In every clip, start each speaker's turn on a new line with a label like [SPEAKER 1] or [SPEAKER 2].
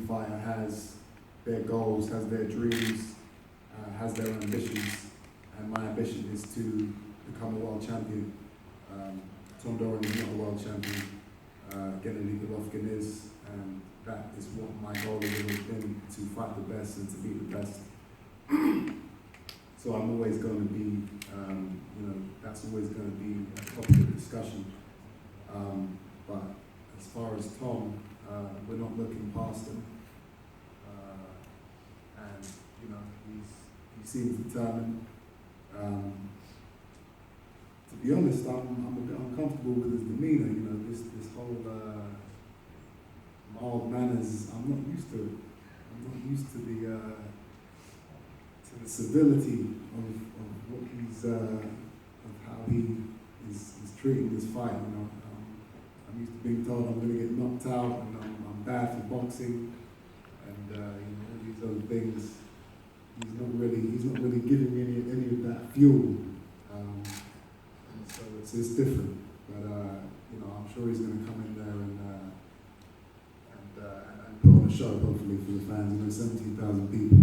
[SPEAKER 1] fighter has their goals, has their dreams, has their ambitions, and my ambition is to become a world champion. Tom Doran is not a world champion. Dominic Breazeale is, and that is what my goal has always been, to fight the best and to be the best. So I'm always going to be, that's always going to be a topic of discussion. But as far as Tom, we're not looking past him. And, he seems determined. To be honest, I'm a bit uncomfortable with his demeanour. This whole mild manners. I'm not used to it. I'm not used to the civility of what he's of how he is treating this fight. I'm used to being told I'm going to get knocked out and I'm bad for boxing, and all these other things. He's not really giving me any of that fuel. So it's different, but I'm sure he's going to come in there and put on a show, hopefully, for the fans. 17,000 people,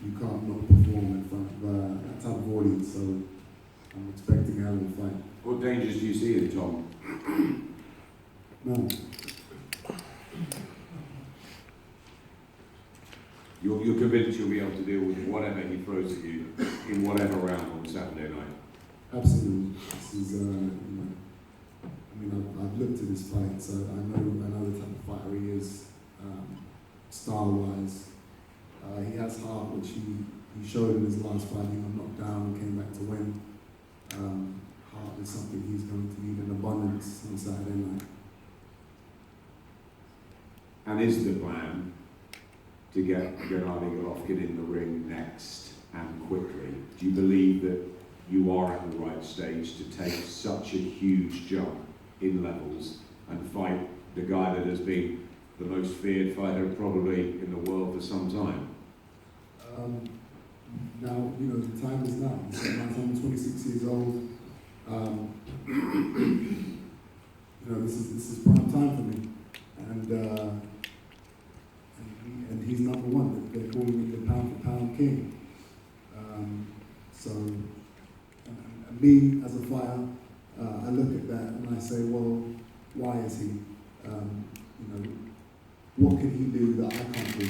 [SPEAKER 1] you can't not perform in front of that type of audience. So I'm expecting a hell of a fight.
[SPEAKER 2] What dangers do you see in Tom?
[SPEAKER 1] No.
[SPEAKER 2] You're convinced you'll be able to deal with whatever he throws at you in whatever round on Saturday night?
[SPEAKER 1] Absolutely. This is, I've looked at his fight, so I know the type of fighter he is, style-wise. He has heart, which he showed in his last fight. He got knocked down and came back to win. Heart is something he's going to need in abundance on Saturday night.
[SPEAKER 2] And is the plan to get Gennady Golovkin in the ring next and quickly? Do you believe that you are at the right stage to take such a huge jump in levels and fight the guy that has been the most feared fighter probably in the world for some time?
[SPEAKER 1] Now, the time is now. I'm 26 years old. This is prime time for me. And he's number one. They're calling me the pound for pound king. Me as a fighter, I look at that and I say, well, why is he? What can he do that I can't do?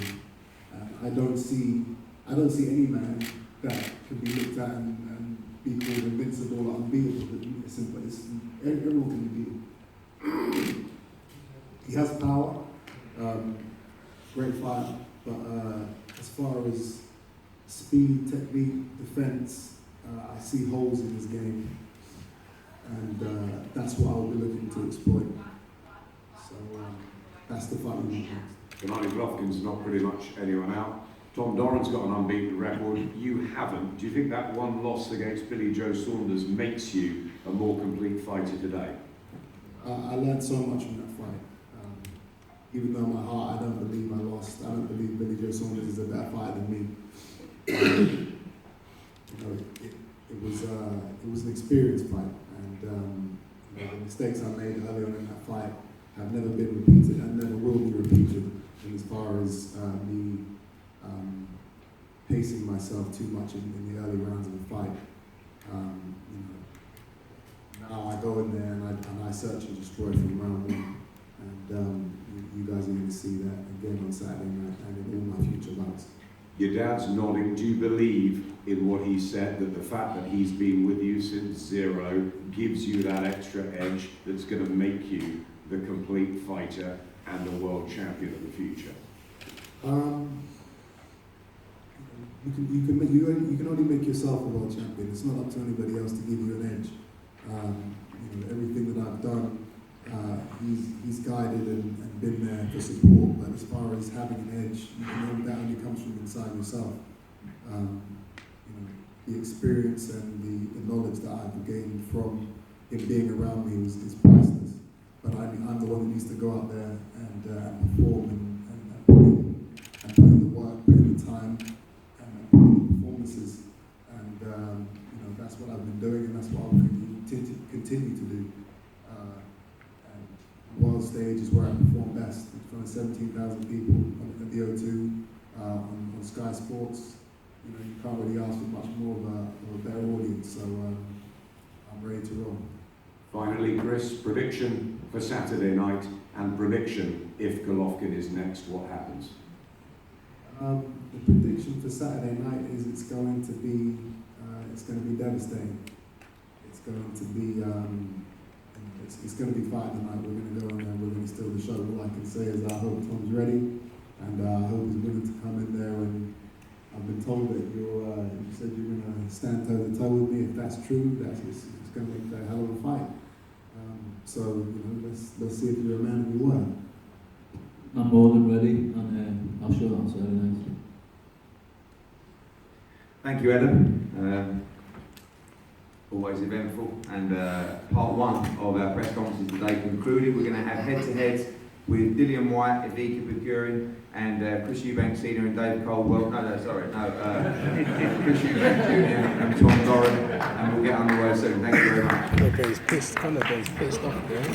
[SPEAKER 1] I don't see any man that can be looked at and be called invincible or unbeatable. It's simple. Everyone can be beaten. He has power, great fighter, but as far as speed, technique, defense, I see holes in his game, and that's what I'll be looking to exploit. So that's the fight we want next.
[SPEAKER 2] Gennady Golovkin's knocked pretty much anyone out. Tom Doran's got an unbeaten record. You haven't. Do you think that one loss against Billy Joe Saunders makes you a more complete fighter today?
[SPEAKER 1] I learned so much from that fight. Even though in my heart I don't believe I lost. I don't believe Billy Joe Saunders is a better fighter than me. It was an experience fight, and the mistakes I made early on in that fight have never been repeated and never will be repeated. And as far as me pacing myself too much in the early rounds of the fight, now I go in there and I search and destroy from round one, and you guys are going to see that again on Saturday night and in all my future bouts.
[SPEAKER 2] Your dad's nodding. Do you believe in what he said, that the fact that he's been with you since zero gives you that extra edge that's going to make you the complete fighter and a world champion of the future?
[SPEAKER 1] You can only make yourself a world champion. It's not up to anybody else to give you an edge. Everything that I've done, he's guided and been there for support. But as far as having an edge, that only comes from inside yourself. The experience and the knowledge that I've gained from him being around me is priceless. But I'm the one that needs to go out there and perform and put in the work, put in the time, and put in the performances. And that's what I've been doing, and that's what I'll continue to do. And the world stage is where I perform best. In front of 17,000 people on the O2 on Sky Sports. You know, you can't really ask for much more of a better audience. So I'm ready to roll.
[SPEAKER 2] Finally, Chris, prediction for Saturday night and prediction if Golovkin is next, what happens?
[SPEAKER 1] The prediction for Saturday night is it's going to be devastating. It's going to be it's going to be fight tonight. We're going to go in there. We're going to steal the show. All I can say is I hope Tom's ready, and I hope he's willing to come in there. And I've been told that you said you're going to stand toe to toe with me. If that's true, it's going to make a hell of a fight. So you know, let's see if you're a man of your word.
[SPEAKER 3] I'm more than ready, and I'll show it on Saturday night.
[SPEAKER 4] Thank you, Adam. Always eventful, and part one of our press conferences today concluded. We're going to have head-to-heads with Dillian White, Evika Bukurin, and Chris Eubank Sr. and Dave Caldwell. Chris Eubank Jr. and Tom Doran, and we'll get underway soon. Thank you very much.
[SPEAKER 5] Okay, he's pissed. Canada is pissed off there.